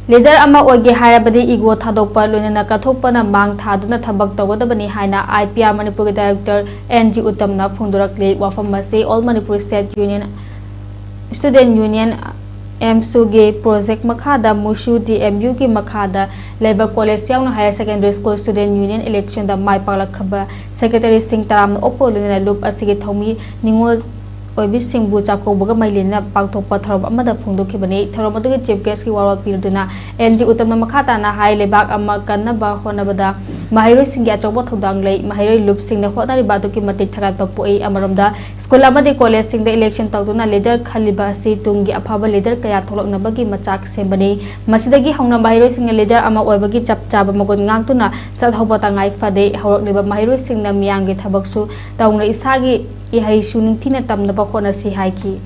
Leader ama oge harabadi ego thadokpa loinana kathokpana mang thaduna thabak tawgadabani haina IPR Manipur Director NG Uttamna phongdorakle wafam ase All Manipur State Union Student Union AMSU ge project makhada Mushu DMU ki makhada Labor College yauna Higher Secondary School Student Union election da mai paklakhaba Secretary Singh Taram oppo loinana loop asige thomi ningol Oibi Singbu chakouba mailina pangthokpa tharom amada phongdokhibani tharom adugi chief guest ki warwal pirduna NG Uttamna makhata na hai lebak amma kannaba honabada mahairoi singgi achokba thodang lei mahairoi loop singna hodari baduki matik thagatpa poi amaromda school amadi college singda election tawduna leader khaliba si tungi aphaba leader kaya tholoknabagi machak sembani masidagi hongna mahairoi singna leader ama oibagi chapchaba magon ngangtuna chathoba tangai fade hawrakliba mahairoi singna miyangi thabaksu tawna isagi ihai suning tamnaba khona si haiki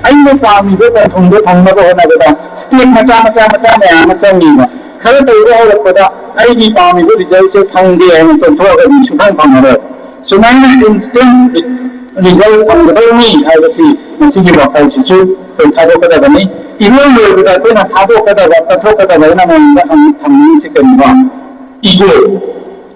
aine pami be ta thongdo thongna ko na beta state macha me ama changi ma khara to ro ho pada ai di pami be result se thongde ai to tho ga ni sukhang phangare sunai na instant result phangdo ni ai ba si gi ba phai chi chu to thado ka da ni iro lo da ko na thado ka da ta tho ka da na ma thang si kan ba ego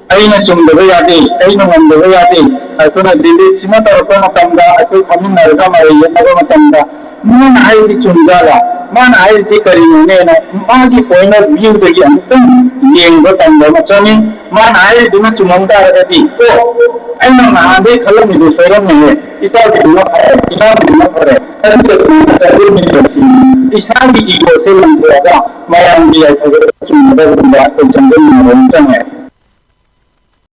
aina chumdaba yade aina mandaba yade atuna dili china tarpa matanda atu khamin narga mari yanaga matanda man ai chumjala man ai karino ne na magi point of view degi antam yengba tanda machani man ai dina chumanda radi ko aina na ade khalam ni soram ne ita dina ita dina pare ante tajir ni basi isami ego se langga mayang dia chumada bunda ko chanjam ni ronchang hai